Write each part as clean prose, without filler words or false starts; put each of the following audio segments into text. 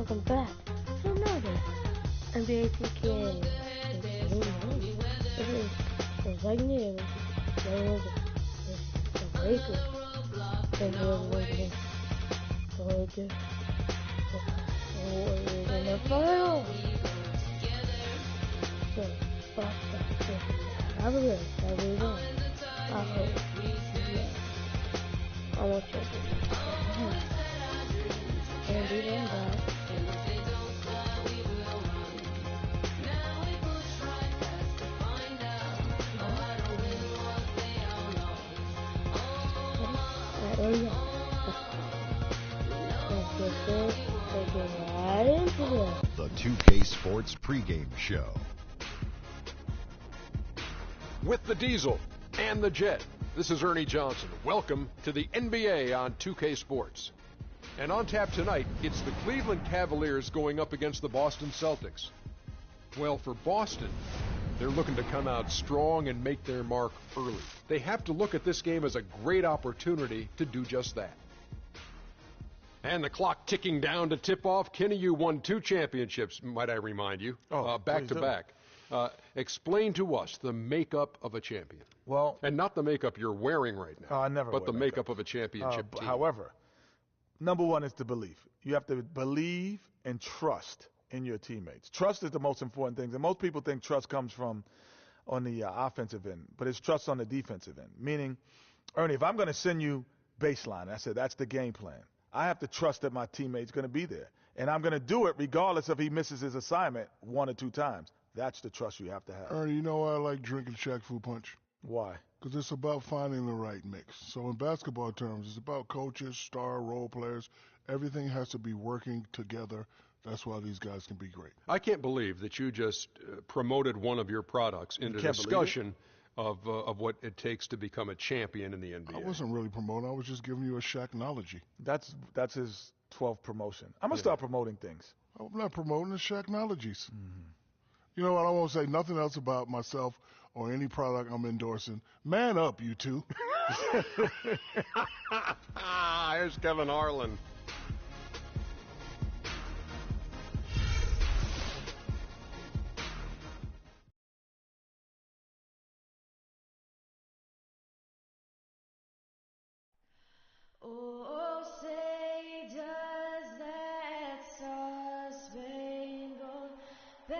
welcome back to another NBA 2K. This is the right near the Lakers. The Warriors in the finals. So, I really want. I hope. I want you to and do them back. The 2K Sports pregame show. With the Diesel and the Jet, this is Ernie Johnson. Welcome to the NBA on 2K Sports. And on tap tonight, it's the Cleveland Cavaliers going up against the Boston Celtics. Well, for Boston, they're looking to come out strong and make their mark early. They have to look at this game as a great opportunity to do just that. And the clock ticking down to tip off. Kenny, you won 2 championships, might I remind you, back to back. Explain to us the makeup of a champion. Well, and not the makeup you're wearing right now. I never. But the makeup of a championship team. However, number one is the belief. You have to believe and trust in your teammates. Trust is the most important thing. And most people think trust comes from on the offensive end, but it's trust on the defensive end. Meaning, Ernie, if I'm going to send you baseline, I said that's the game plan. I have to trust that my teammate's going to be there. And I'm going to do it regardless if he misses his assignment 1 or 2 times. That's the trust you have to have. Ernie, you know why I like drinking Shaq Fu Punch? Why? Because it's about finding the right mix. So in basketball terms, it's about coaches, star role players. Everything has to be working together. That's why these guys can be great. I can't believe that you just promoted one of your products into discussion of what it takes to become a champion in the NBA. I wasn't really promoting. I was just giving you a Shaqnology. That's his 12th promotion. I'm going to start promoting things. I'm not promoting the Shaqnologies. Mm-hmm. You know what? I won't say nothing else about myself or any product I'm endorsing. Man up, you two. Here's Kevin Harlan. Oh, say does that star-spangled banner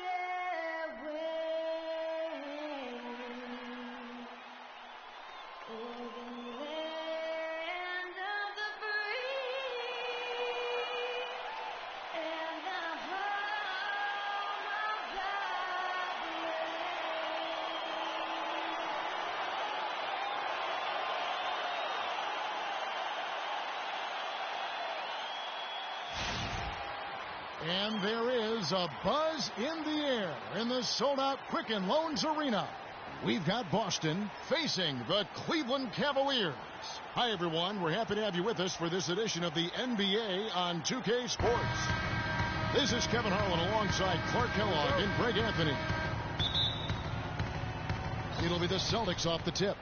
yet wave o'er the land of the free and the home of God And there is a buzz in the air in the sold-out Quicken Loans Arena. We've got Boston facing the Cleveland Cavaliers. Hi, everyone. We're happy to have you with us for this edition of the NBA on 2K Sports. This is Kevin Harlan alongside Clark Kellogg and Greg Anthony. It'll be the Celtics off the tip.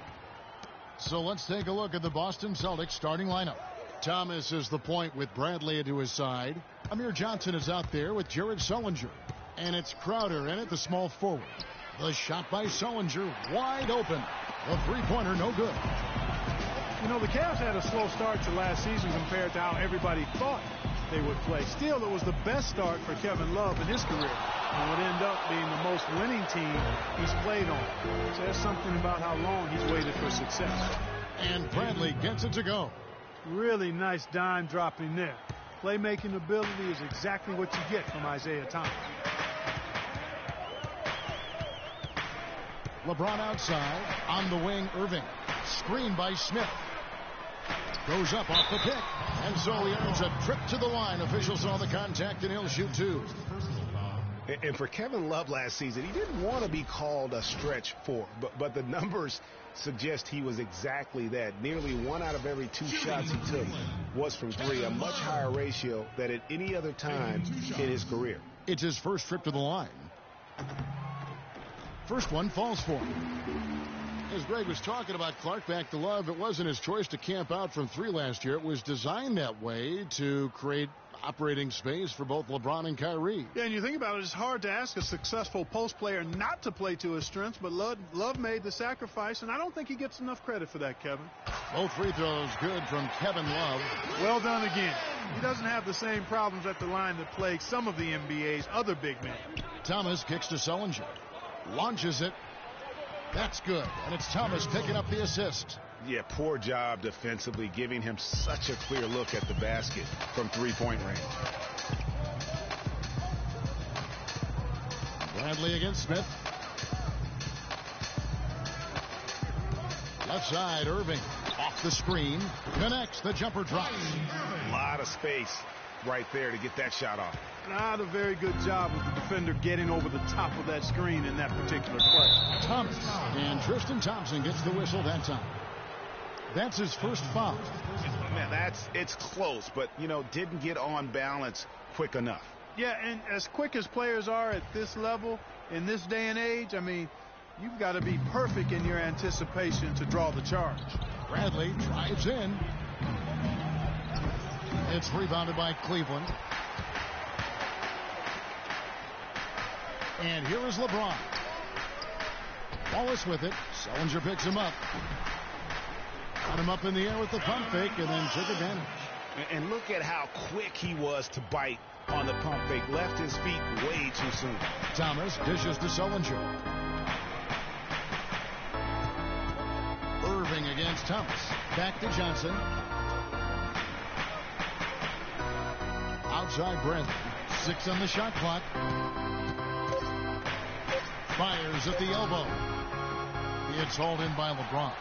So let's take a look at the Boston Celtics starting lineup. Thomas is the point with Bradley to his side. Amir Johnson is out there with Jared Sullinger. And it's Crowder in at the small forward. The shot by Sullinger wide open. The three-pointer no good. You know, the Cavs had a slow start to last season compared to how everybody thought they would play. Still, it was the best start for Kevin Love in his career. And would end up being the most winning team he's played on. So there's something about how long he's waited for success. And Bradley gets it to go. Really nice dime dropping there. Playmaking ability is exactly what you get from Isaiah Thomas. LeBron outside. On the wing, Irving. Screen by Smith. Goes up off the pick. And so he earns a trip to the line. Officials saw the contact, and he'll shoot 2. And for Kevin Love last season, he didn't want to be called a stretch 4. But the numbers suggest he was exactly that. Nearly 1 out of every 2 shots he took was from 3, a much higher ratio than at any other time in his career. It's his first trip to the line. First one falls for him. As Greg was talking about Clark back to Love, it wasn't his choice to camp out from 3 last year. It was designed that way to create Operating space for both LeBron and Kyrie. Yeah, and you think about it, it's hard to ask a successful post player not to play to his strengths, but Love made the sacrifice, and I don't think he gets enough credit for that, Kevin. Both free throws good from Kevin Love. Well done again. He doesn't have the same problems at the line that plague some of the NBA's other big men. Thomas kicks to Sullinger. Launches it. That's good. And it's Thomas picking up the assist. Yeah, poor job defensively, giving him such a clear look at the basket from three-point range. Bradley against Smith. Left side, Irving. Off the screen. Connects. The jumper drops. A lot of space right there to get that shot off. Not a very good job of the defender getting over the top of that screen in that particular play. Thomas. And Tristan Thompson gets the whistle that time. That's his first foul. Man, it's close, but, didn't get on balance quick enough. Yeah, and as quick as players are at this level, in this day and age, I mean, you've got to be perfect in your anticipation to draw the charge. Bradley drives in. It's rebounded by Cleveland. And here is LeBron. Wallace with it. Sullinger picks him up. Got him up in the air with the pump fake and then took advantage. And look at how quick he was to bite on the pump fake. Left his feet way too soon. Thomas dishes to Sullinger. Irving against Thomas. Back to Johnson. Outside Bradley. 6 on the shot clock. Fires at the elbow. It's hauled in by LeBron.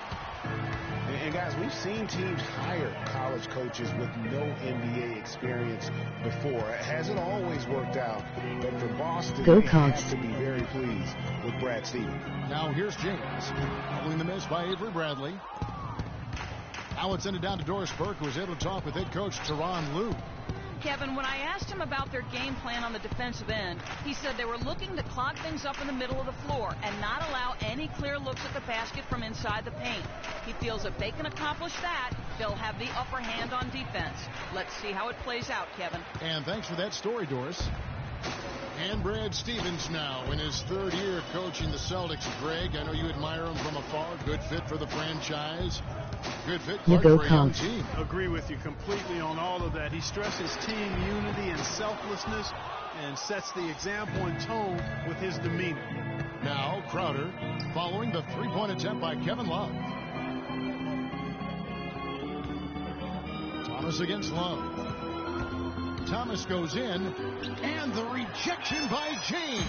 And guys, we've seen teams hire college coaches with no NBA experience before. It hasn't always worked out, but for Boston, they have to be very pleased with Brad Stevens. Now here's James, following the miss by Avery Bradley. Now it's ended down to Doris Burke, who was able to talk with head coach Teron Lue. Kevin, when I asked him about their game plan on the defensive end, he said they were looking to clog things up in the middle of the floor and not allow any clear looks at the basket from inside the paint. He feels if they can accomplish that, they'll have the upper hand on defense. Let's see how it plays out, Kevin. And thanks for that story, Doris. And Brad Stevens now in his 3rd year coaching the Celtics. Greg, I know you admire him from afar. Good fit for the franchise. Good fit for a young team. Agree with you completely on all of that. He stresses team unity and selflessness and sets the example and tone with his demeanor. Now Crowder following the 3-point attempt by Kevin Love. Thomas against Love. Thomas goes in, and the rejection by James.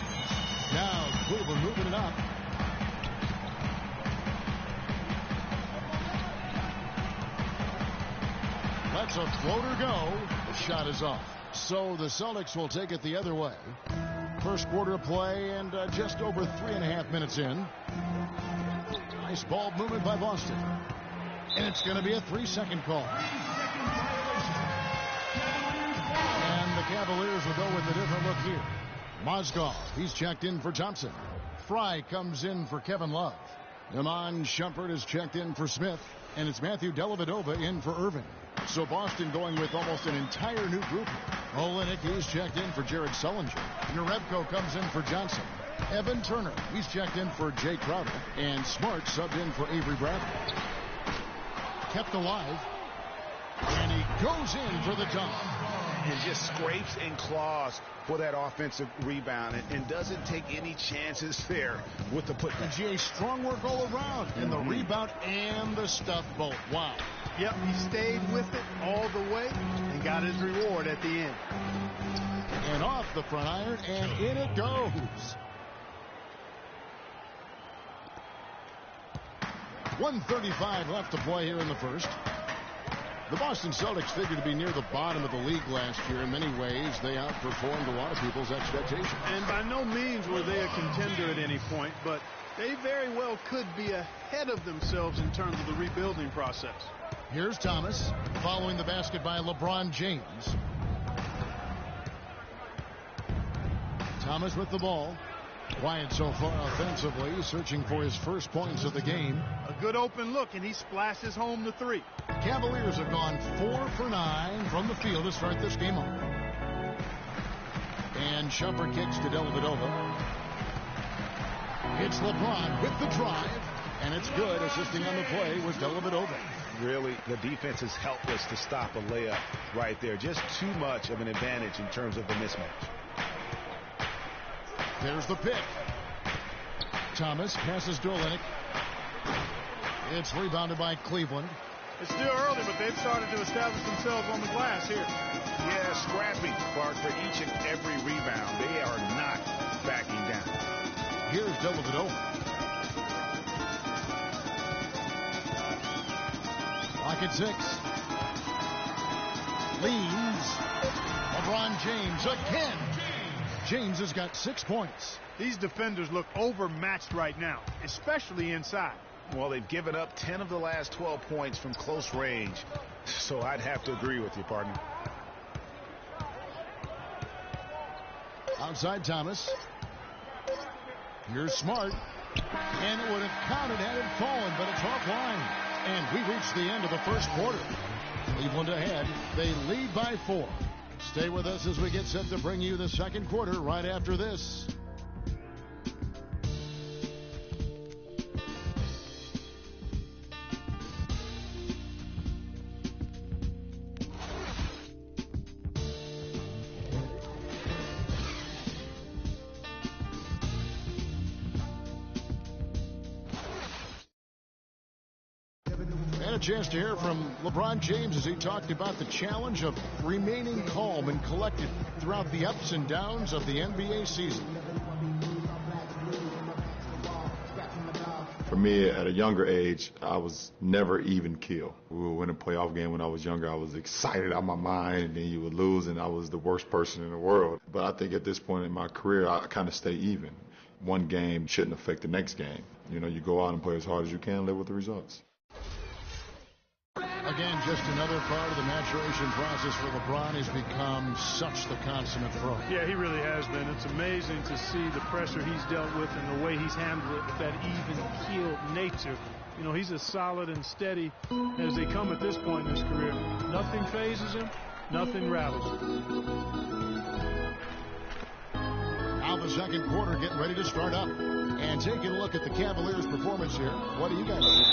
Now Cleveland moving it up. Lets a floater go. The shot is off. So the Celtics will take it the other way. First quarter of play and just over 3.5 minutes in. Nice ball movement by Boston. And it's going to be a 3-second call. And the Cavaliers will go with a different look here. Mozgov, he's checked in for Thompson. Fry comes in for Kevin Love. Iman Shumpert is checked in for Smith. And it's Matthew Dellavedova in for Irving. So Boston going with almost an entire new group. Olenek, he's checked in for Jared Sullinger. Narebko comes in for Johnson. Evan Turner, he's checked in for Jay Crowder. And Smart subbed in for Avery Bradley. Kept alive. And he goes in for the dunk. And just scrapes and claws for that offensive rebound and doesn't take any chances there with the putback. Jay, strong work all around. And the rebound and the stuff both. Wow. Yep, he stayed with it all the way and got his reward at the end. And off the front iron, and in it goes. .135 left to play here in the first. The Boston Celtics figured to be near the bottom of the league last year. In many ways, they outperformed a lot of people's expectations. And by no means were they a contender at any point, but they very well could be ahead of themselves in terms of the rebuilding process. Here's Thomas, following the basket by LeBron James. Thomas with the ball. Quiet so far offensively, searching for his first points of the game. A good open look, and he splashes home the 3. Cavaliers have gone 4 for 9 from the field to start this game off. And Shumpert kicks to Dellavedova. It's LeBron with the drive. And it's good. Assisting on the play was Dellavedova. Really, the defense is helpless to stop a layup right there. Just too much of an advantage in terms of the mismatch. There's the pick. Thomas passes to Olynyk. It's rebounded by Cleveland. It's still early, but they've started to establish themselves on the glass here. Yeah, scrappy, Clark, for each and every rebound. They are not backing down. Here's Dellavedova. Clock at 6. Leans. LeBron James again. James has got 6 points. These defenders look overmatched right now, especially inside. Well, they've given up 10 of the last 12 points from close range. So I'd have to agree with you, partner. Outside Thomas. Here's Smart. And it would have counted had it fallen, but it's offline. And we reached the end of the first quarter. Cleveland ahead. They lead by 4. Stay with us as we get set to bring you the second quarter right after this. A chance to hear from LeBron James as he talked about the challenge of remaining calm and collected throughout the ups and downs of the NBA season. For me, at a younger age, I was never even keel. We would win a playoff game when I was younger. I was excited out of my mind, and then you would lose, and I was the worst person in the world. But I think at this point in my career, I kind of stay even. One game shouldn't affect the next game. You know, you go out and play as hard as you can and live with the results. Again, just another part of the maturation process for LeBron. He's become such the consummate pro. Yeah, he really has been. It's amazing to see the pressure he's dealt with and the way he's handled it with that even-keeled nature. You know, he's as solid and steady as they come at this point in his career. Nothing phases him. Nothing rattles him. Now the second quarter getting ready to start up. And taking a look at the Cavaliers' performance here, what do you guys think?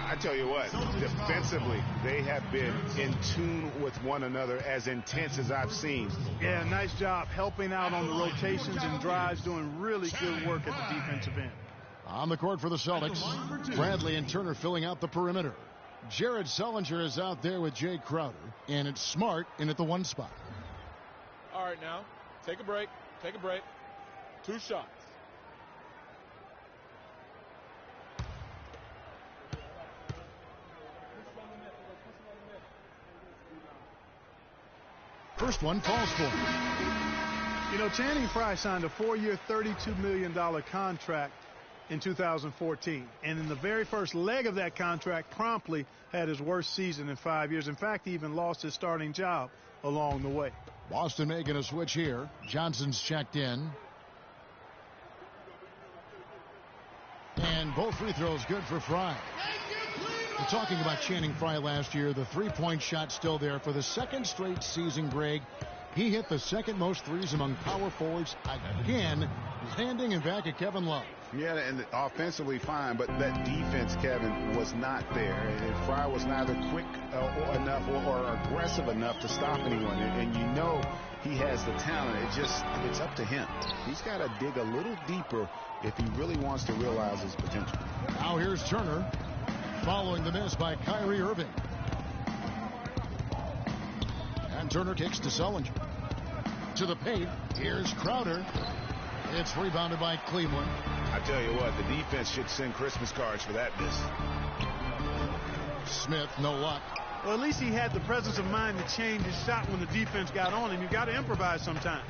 I tell you what, defensively, they have been in tune with one another, as intense as I've seen. Yeah, nice job helping out on the rotations and drives, doing really good work at the defensive end. On the court for the Celtics, Bradley and Turner filling out the perimeter. Jared Sullinger is out there with Jay Crowder, and it's Smart in at the 1 spot. All right, now, take a break. Take a break. 2 shots. First one falls for him. You know, Channing Frye signed a 4-year, $32 million contract in 2014. And in the very first leg of that contract, promptly had his worst season in 5 years. In fact, he even lost his starting job along the way. Boston making a switch here. Johnson's checked in. And both free throws good for Frye. We're talking about Channing Frye last year. The three-point shot still there for the second straight season, Greg. He hit the second most threes among power forwards again, landing and back at Kevin Love. Yeah, and offensively fine, but that defense, Kevin, was not there. And Frye was neither quick enough or aggressive enough to stop anyone. And you know he has the talent. It's up to him. He's got to dig a little deeper if he really wants to realize his potential. Now here's Turner, following the miss by Kyrie Irving. And Turner kicks to Sullinger. To the paint, here's Crowder. It's rebounded by Cleveland. I tell you what, the defense should send Christmas cards for that miss. Smith, no luck. Well, at least he had the presence of mind to change his shot when the defense got on him. You got to improvise sometimes.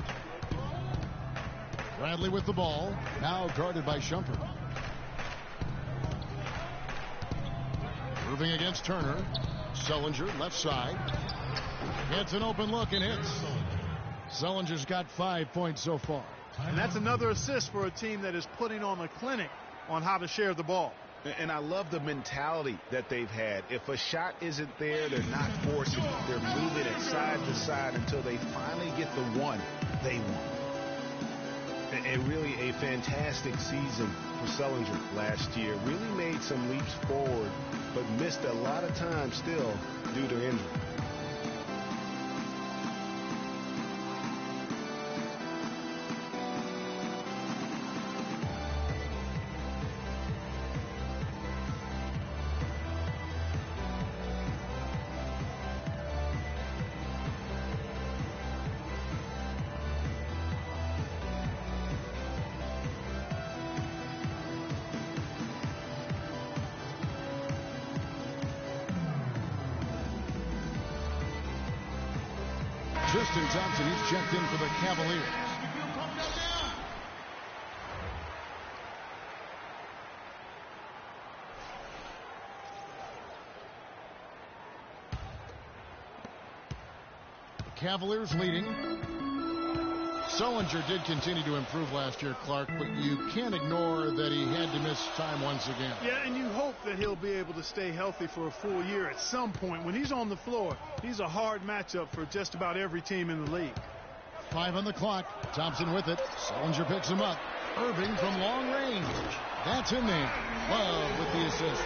Bradley with the ball, now guarded by Shumpert. Moving against Turner. Sullinger, left side. Gets an open look and hits. Sullinger's got 5 points so far. And that's another assist for a team that is putting on a clinic on how to share the ball. And I love the mentality that they've had. If a shot isn't there, they're not forcing it. They're moving it side to side until they finally get the one they want. And really a fantastic season for Sullinger last year. Really made some leaps forward, but missed a lot of time still due to injury. Tristan Thompson, he's checked in for the Cavaliers. Cavaliers leading. Sullinger did continue to improve last year, Clark, but you can't ignore that he had to miss time once again. Yeah, and you hope that he'll be able to stay healthy for a full year at some point. When he's on the floor, he's a hard matchup for just about every team in the league. 5 on the clock. Thompson with it. Sullinger picks him up. Irving from long range. That's in there. Love with the assist.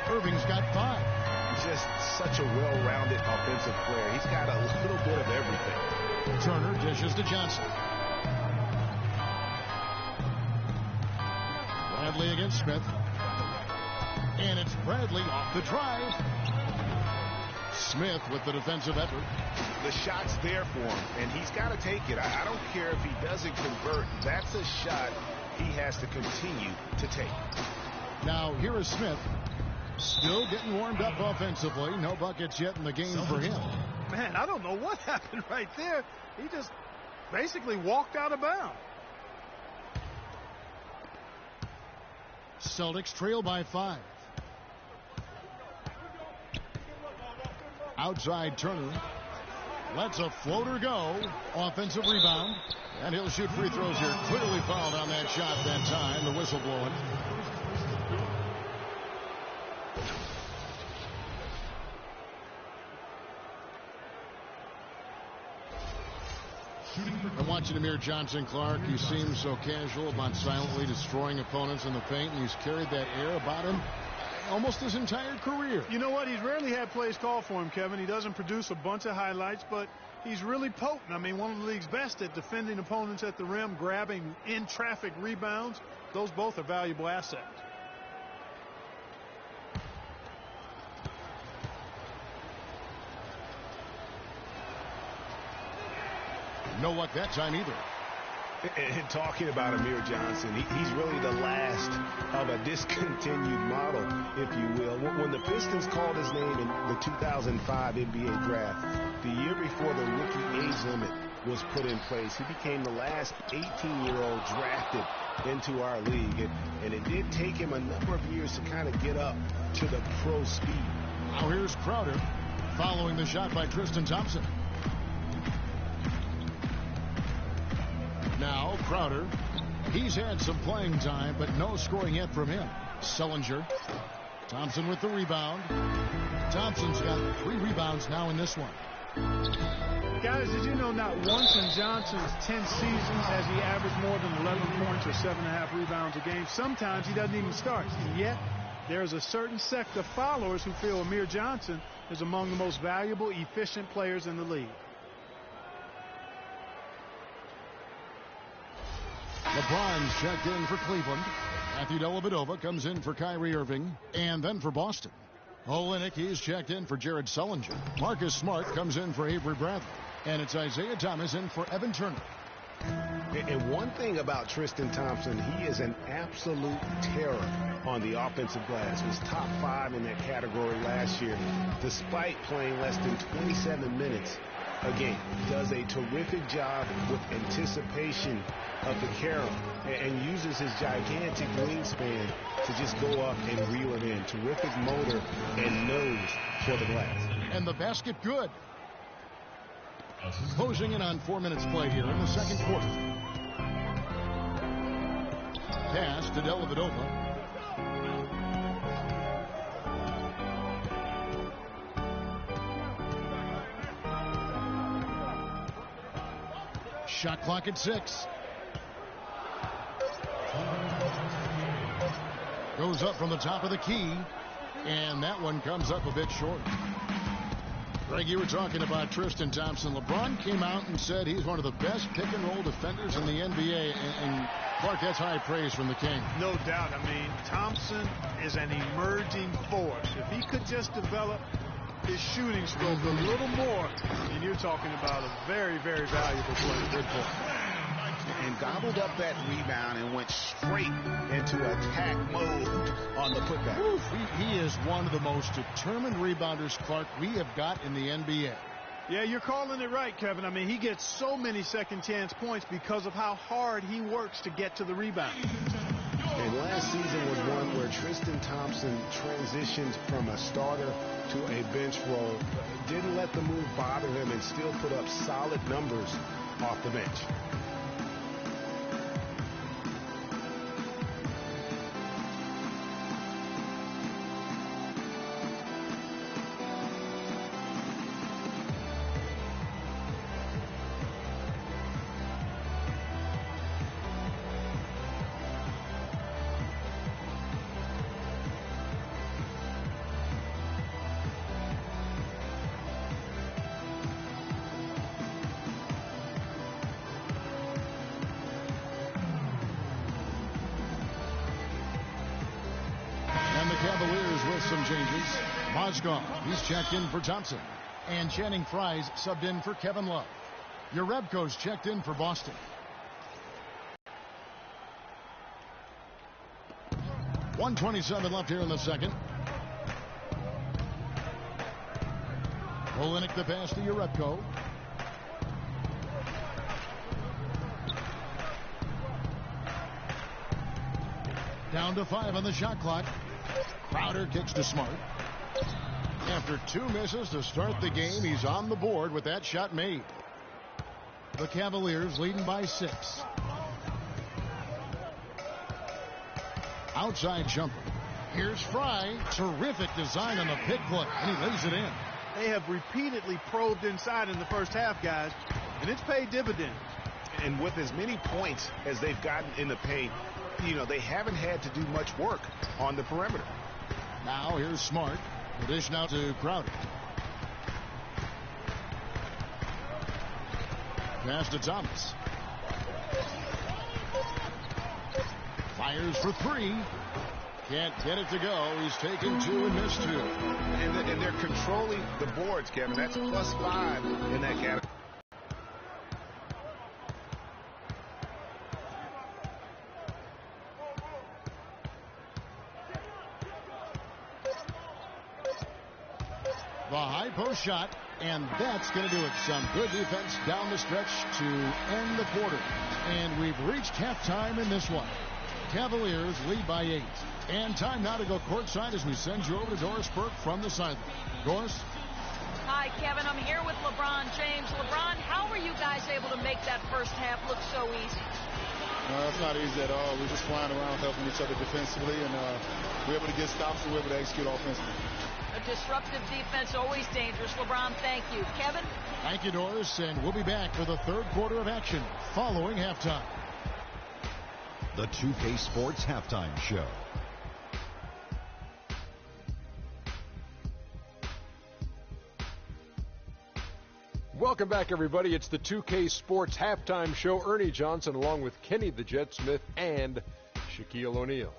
Irving's got 5. He's just such a well-rounded offensive player. He's got a little bit of everything. Turner dishes to Johnson. Bradley against Smith. And it's Bradley off the drive. Smith with the defensive effort. The shot's there for him, and he's got to take it. I don't care if he doesn't convert. That's a shot he has to continue to take. Now, here is Smith. Still getting warmed up offensively. No buckets yet in the game for him. Man, I don't know what happened right there. He just basically walked out of bounds. Celtics trail by 5. Outside Turner. Lets a floater go. Offensive rebound. And he'll shoot free throws here. Clearly fouled on that shot that time. The whistle blowing. I'm watching Amir Johnson, Clark. He seems so casual about silently destroying opponents in the paint, and he's carried that air about him almost his entire career. You know what? He's rarely had plays called for him, Kevin. He doesn't produce a bunch of highlights, but he's really potent. I mean, one of the league's best at defending opponents at the rim, grabbing in-traffic rebounds. Those both are valuable assets. No luck that time either. And talking about Amir Johnson, he's really the last of a discontinued model, if you will. When the Pistons called his name in the 2005 NBA draft, the year before the rookie age limit was put in place, he became the last 18-year-old drafted into our league. And it did take him a number of years to kind of get up to the pro speed. Now here's Crowder following the shot by Tristan Thompson. Now Crowder, he's had some playing time, but no scoring yet from him. Sullinger, Thompson with the rebound. Thompson's got 3 rebounds now in this one. Guys, did you know not once in Johnson's 10 seasons has he averaged more than 11 points or 7.5 rebounds a game? Sometimes he doesn't even start. And yet, there's a certain sect of followers who feel Amir Johnson is among the most valuable, efficient players in the league. LeBron's checked in for Cleveland. Matthew Dellavedova comes in for Kyrie Irving. And then for Boston, Olynyk, he's checked in for Jared Sullinger. Marcus Smart comes in for Avery Bradley. And it's Isaiah Thomas in for Evan Turner. And one thing about Tristan Thompson, he is an absolute terror on the offensive glass. He was top 5 in that category last year, despite playing less than 27 minutes a game. Does a terrific job with anticipation of the carom and uses his gigantic wingspan to just go up and reel it in. Terrific motor and nose for the glass. And the basket good. Closing in on 4 minutes played here in the second quarter. Pass to Dellavedova. Shot clock at 6. Goes up from the top of the key, and that one comes up a bit short. Greg, you were talking about Tristan Thompson. LeBron came out and said he's one of the best pick-and-roll defenders in the NBA, and Clark, that's high praise from the King. No doubt. I mean, Thompson is an emerging force. If he could just develop his shooting stroke a little more, and you're talking about a very, very valuable player. Good point. And gobbled up that rebound and went straight into attack mode on the putback. He is one of the most determined rebounders, Clark, we have got in the NBA. Yeah, you're calling it right, Kevin. I mean, he gets so many second chance points because of how hard he works to get to the rebound. And last season was one where Tristan Thompson transitioned from a starter to a bench role, didn't let the move bother him, and still put up solid numbers off the bench. Cavaliers with some changes. Mozgov, he's checked in for Thompson. And Channing Frye's subbed in for Kevin Love. Jerebko's checked in for Boston. .127 left here in the second. Olenek the pass to Jerebko. Down to 5 on the shot clock. Crowder kicks to Smart. After 2 misses to start the game, he's on the board with that shot made. The Cavaliers leading by 6. Outside jumper. Here's Frye. Terrific design on the pick play, and he lays it in. They have repeatedly probed inside in the first half, guys, and it's paid dividends. And with as many points as they've gotten in the paint, you know, they haven't had to do much work on the perimeter. Now here's Smart. The dish now to Crowder. Pass to Thomas. Fires for 3. Can't get it to go. He's taken 2 and missed 2. And they're controlling the boards, Kevin. That's +5 in that category. The high post shot, and that's going to do it. Some good defense down the stretch to end the quarter. And we've reached halftime in this one. Cavaliers lead by 8. And time now to go courtside as we send you over to Doris Burke from the sideline. Doris? Hi, Kevin. I'm here with LeBron James. LeBron, how were you guys able to make that first half look so easy? No, it's not easy at all. We're just flying around helping each other defensively, and we're able to get stops and we're able to execute offensively. A disruptive defense, always dangerous. LeBron, thank you. Kevin? Thank you, Doris, and we'll be back for the third quarter of action following halftime. The 2K Sports Halftime Show. Welcome back, everybody. It's the 2K Sports Halftime Show. Ernie Johnson along with Kenny the Jet Smith and Shaquille O'Neal.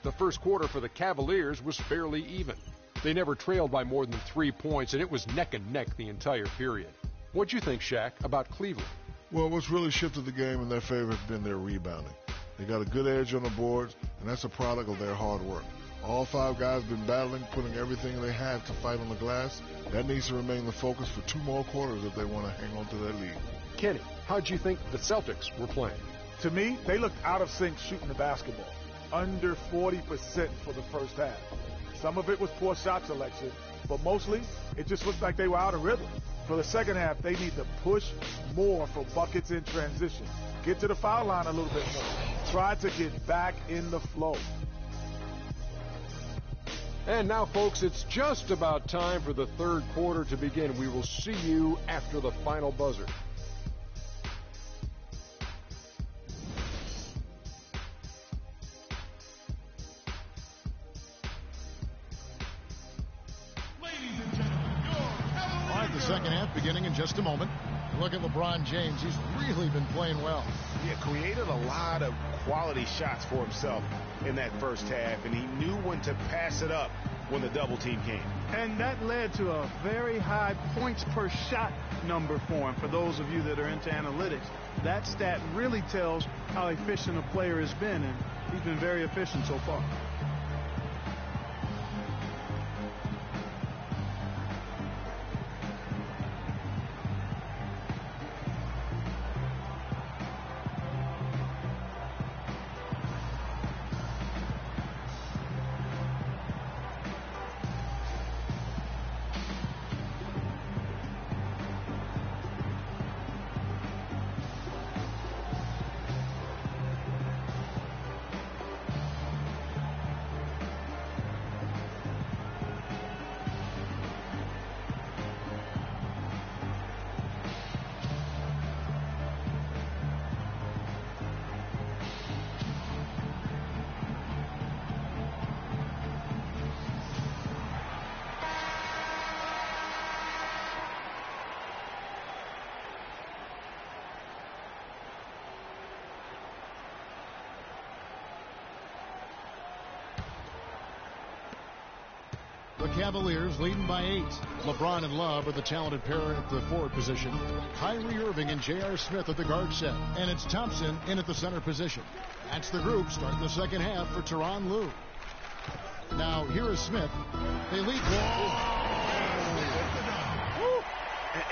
The first quarter for the Cavaliers was fairly even. They never trailed by more than 3 points, and it was neck and neck the entire period. What'd you think, Shaq, about Cleveland? Well, what's really shifted the game in their favor has been their rebounding. They got a good edge on the boards, and that's a product of their hard work. All 5 guys been battling, putting everything they have to fight on the glass. That needs to remain the focus for 2 more quarters if they want to hang on to their lead. Kenny, how'd you think the Celtics were playing? To me, they looked out of sync shooting the basketball. Under 40% for the first half. Some of it was poor shot selection, but mostly it just looked like they were out of rhythm. For the second half, they need to push more for buckets in transition. Get to the foul line a little bit more. Try to get back in the flow. And now, folks, it's just about time for the third quarter to begin. We will see you after the final buzzer. just a moment. Look at LeBron James. He's really been playing well. Yeah, created a lot of quality shots for himself in that first half, and he knew when to pass it up when the double team came. And that led to a very high points per shot number for him. For those of you that are into analytics, that stat really tells how efficient a player has been, and he's been very efficient so far. The Cavaliers leading by 8. LeBron and Love are the talented pair at the forward position. Kyrie Irving and J.R. Smith at the guard set. And it's Thompson in at the center position. That's the group starting the second half for Tyronn Lue. Now here is Smith. They lead.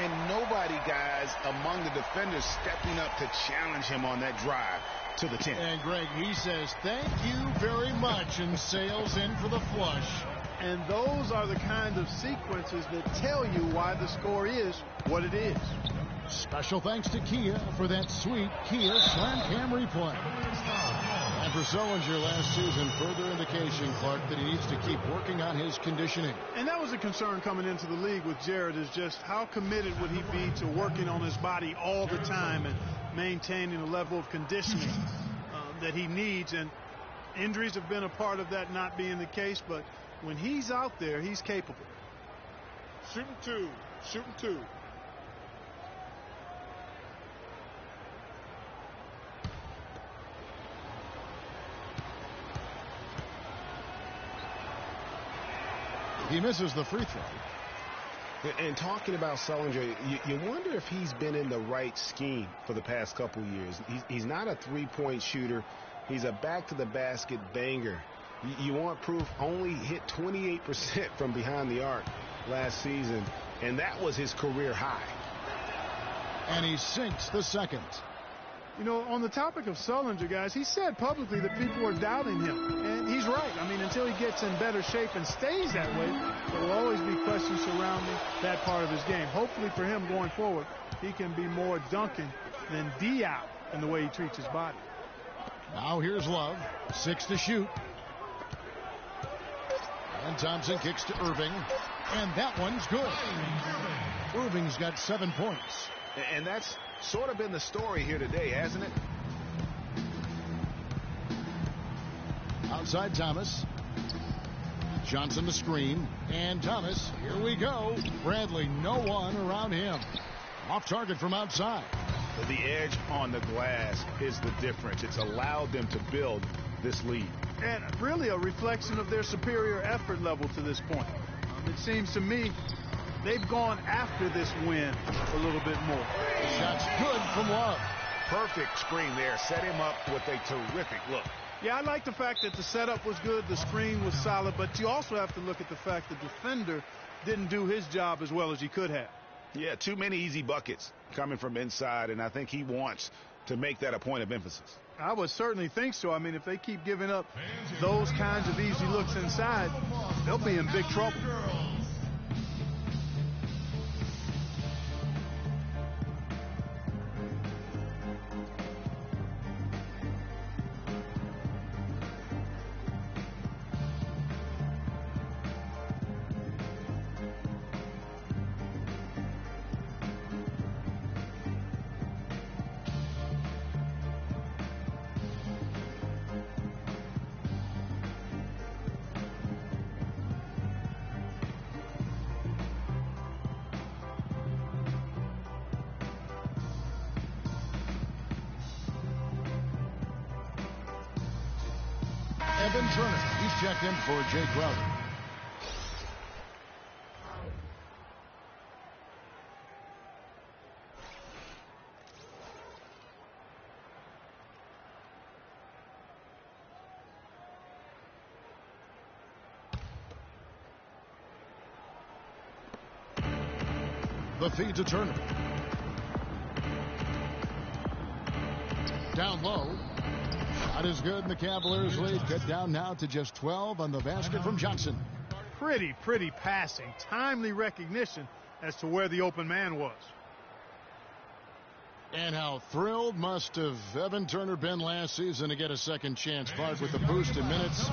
And nobody, guys, among the defenders stepping up to challenge him on that drive to the 10. And Greg, he says, thank you very much, and sails in for the flush. And those are the kind of sequences that tell you why the score is what it is. Special thanks to Kia for that sweet Kia Slam Cam replay. And for Sullinger last season, further indication, Clark, that he needs to keep working on his conditioning. And that was a concern coming into the league with Jared, is just how committed would he be to working on his body all the time and maintaining the level of conditioning that he needs. And injuries have been a part of that not being the case, but when he's out there, he's capable. Shooting two. Shooting two. He misses the free throw. And talking about Sullinger, you wonder if he's been in the right scheme for the past couple years. He's not a three-point shooter. He's a back-to-the-basket banger. You want proof? Only hit 28% from behind the arc last season, and that was his career high. And he sinks the second. You know, on the topic of Sullinger, guys, he said publicly that people are doubting him. And he's right. I mean, until he gets in better shape and stays that way, there will always be questions surrounding that part of his game. Hopefully for him going forward, he can be more Duncan than Diop in the way he treats his body. Now here's Love. 6 to shoot. And Thompson kicks to Irving. And that one's good. Irving's got 7 points. And that's sort of been the story here today, hasn't it? Outside Thomas. Johnson the screen. And Thomas, here we go. Bradley, no one around him. Off target from outside. The edge on the glass is the difference. It's allowed them to build this lead. And really a reflection of their superior effort level to this point. It seems to me they've gone after this win a little bit more. Shot's good from Love. Perfect screen there. Set him up with a terrific look. Yeah, I like the fact that the setup was good, the screen was solid, but you also have to look at the fact the defender didn't do his job as well as he could have. Yeah, too many easy buckets coming from inside, and I think he wants to make that a point of emphasis. I would certainly think so. I mean, if they keep giving up those kinds of easy looks inside, they'll be in big trouble. Evan Turner. He's checked in for Jay Crowder. The feed to Turner. Down low. Shot is good, and the Cavaliers lead cut down now to just 12 on the basket from Johnson. Pretty passing. Timely recognition as to where the open man was. And how thrilled must have Evan Turner been last season to get a second chance. Bart, with the boost in minutes,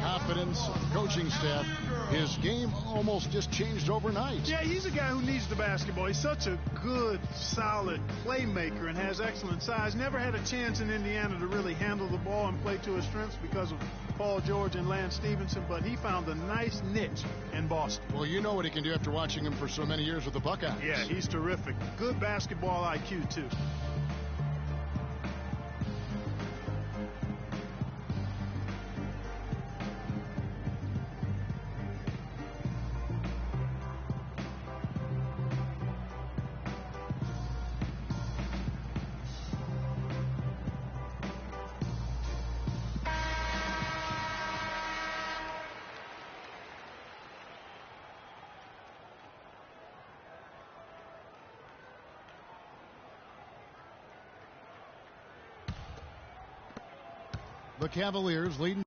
confidence, coaching staff, his game almost just changed overnight. Yeah, he's a guy who needs the basketball. He's such a good, solid playmaker and has excellent size. Never had a chance in Indiana to really handle the ball and play to his strengths because of Paul George and Lance Stevenson, but he found a nice niche in Boston. Well, you know what he can do after watching him for so many years with the Buckeyes. Yeah, he's terrific. Good basketball IQ, too. The Cavaliers leading